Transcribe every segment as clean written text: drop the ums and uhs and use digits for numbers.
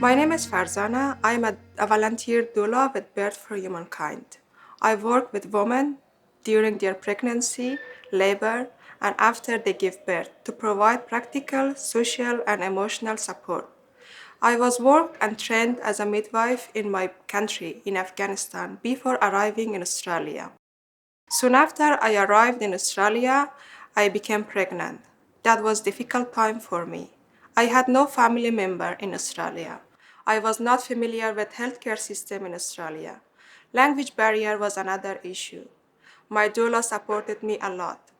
My name is Farzana. I'm a volunteer doula with Birth for Humankind. I work with women during their pregnancy, labor, and after they give birth to provide practical, social, and emotional support. I was worked and trained as a midwife in my country, in Afghanistan, before arriving in Australia. Soon after I arrived in Australia, I became pregnant. That was a difficult time for me. I had no family member in Australia. I was not familiar with healthcare system in Australia. Language barrier was another issue. My doula supported me a lot.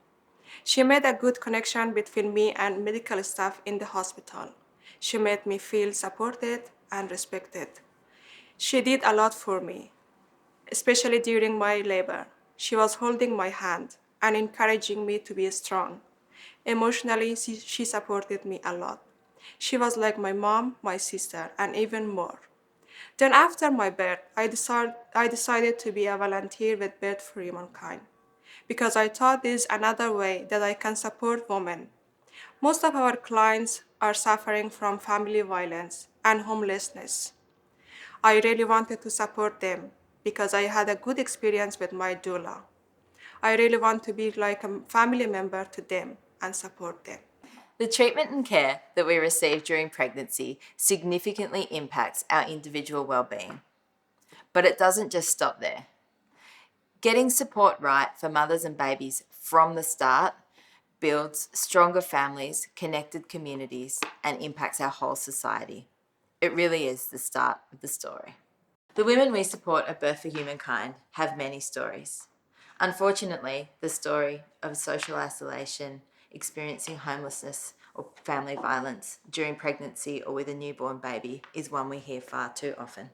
She made a good connection between me and medical staff in the hospital. She made me feel supported and respected. She did a lot for me, especially during my labor. She was holding my hand and encouraging me to be strong. Emotionally, she supported me a lot. She was like my mom, my sister, and even more. Then after my birth, I decided to be a volunteer with Birth for Humankind because I thought this is another way that I can support women. Most of our clients are suffering from family violence and homelessness. I really wanted to support them because I had a good experience with my doula. I really want to be like a family member to them and support them. The treatment and care that we receive during pregnancy significantly impacts our individual well-being. But it doesn't just stop there. Getting support right for mothers and babies from the start builds stronger families, connected communities, and impacts our whole society. It really is the start of the story. The women we support at Birth for Humankind have many stories. Unfortunately, the story of social isolation, experiencing homelessness or family violence during pregnancy or with a newborn baby is one we hear far too often.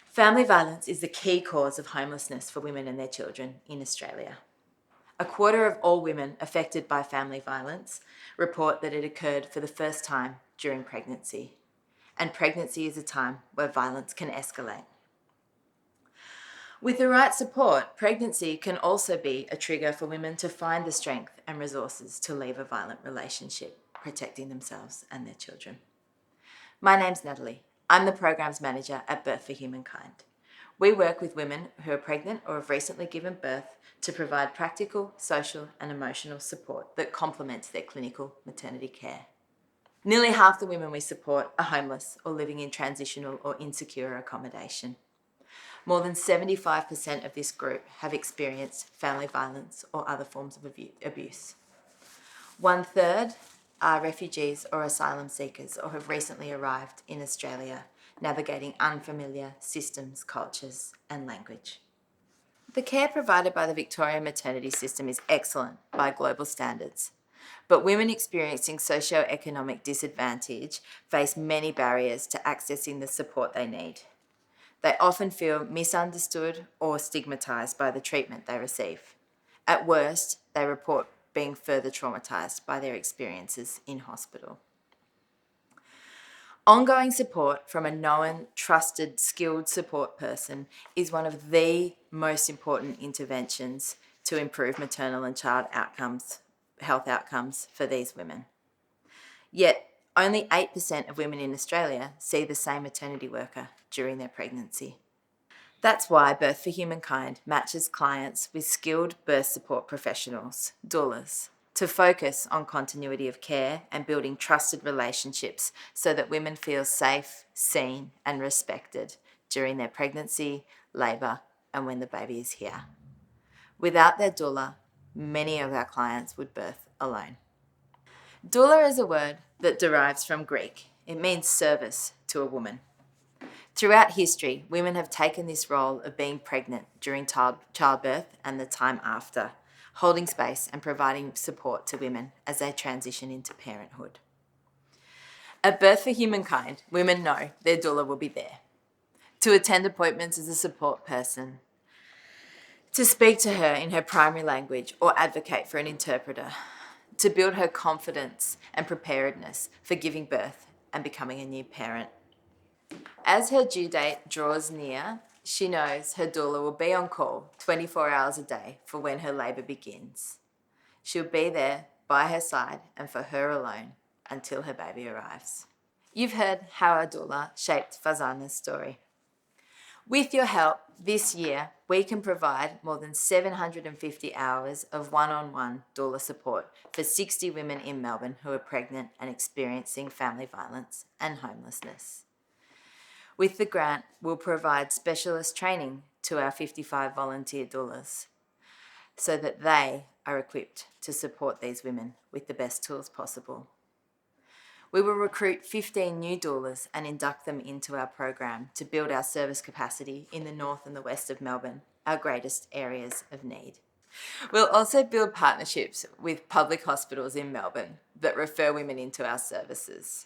Family violence is the key cause of homelessness for women and their children in Australia. A quarter of all women affected by family violence report that it occurred for the first time during pregnancy, and pregnancy is a time where violence can escalate. With the right support, pregnancy can also be a trigger for women to find the strength and resources to leave a violent relationship, protecting themselves and their children. My name's Natalie. I'm the Programs Manager at Birth for Humankind. We work with women who are pregnant or have recently given birth to provide practical, social and emotional support that complements their clinical maternity care. Nearly half the women we support are homeless or living in transitional or insecure accommodation. More than 75% of this group have experienced family violence or other forms of abuse. 1/3 are refugees or asylum seekers or have recently arrived in Australia, navigating unfamiliar systems, cultures and language. The care provided by the Victorian maternity system is excellent by global standards, but women experiencing socio-economic disadvantage face many barriers to accessing the support they need. They often feel misunderstood or stigmatised by the treatment they receive. At worst, they report being further traumatised by their experiences in hospital. Ongoing support from a known, trusted, skilled support person is one of the most important interventions to improve maternal and child outcomes, health outcomes for these women. Yet, only 8% of women in Australia see the same maternity worker during their pregnancy. That's why Birth for Humankind matches clients with skilled birth support professionals, doulas, to focus on continuity of care and building trusted relationships so that women feel safe, seen and respected during their pregnancy, labour and when the baby is here. Without their doula, many of our clients would birth alone. Doula is a word that derives from Greek. It means service to a woman. Throughout history, women have taken this role of being pregnant during childbirth and the time after, holding space and providing support to women as they transition into parenthood. At Birth for Humankind, women know their doula will be there to attend appointments as a support person, to speak to her in her primary language or advocate for an interpreter, to build her confidence and preparedness for giving birth and becoming a new parent. As her due date draws near, she knows her doula will be on call 24 hours a day for when her labour begins. She'll be there by her side and for her alone until her baby arrives. You've heard how our doula shaped Fazana's story. With your help, this year, we can provide more than 750 hours of one-on-one doula support for 60 women in Melbourne who are pregnant and experiencing family violence and homelessness. With the grant, we'll provide specialist training to our 55 volunteer doulas so that they are equipped to support these women with the best tools possible. We will recruit 15 new doulas and induct them into our program to build our service capacity in the north and the west of Melbourne, our greatest areas of need. We'll also build partnerships with public hospitals in Melbourne that refer women into our services.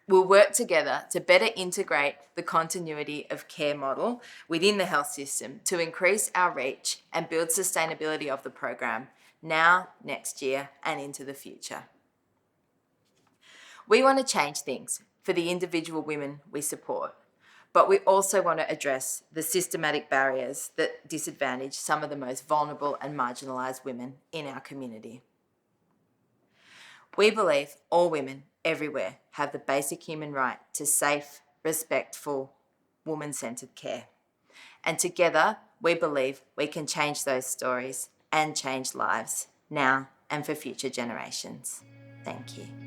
We'll work together to better integrate the continuity of care model within the health system to increase our reach and build sustainability of the program now, next year, and into the future. We want to change things for the individual women we support, but we also want to address the systematic barriers that disadvantage some of the most vulnerable and marginalised women in our community. We believe all women everywhere have the basic human right to safe, respectful, woman-centred care. And together, we believe we can change those stories and change lives now and for future generations. Thank you.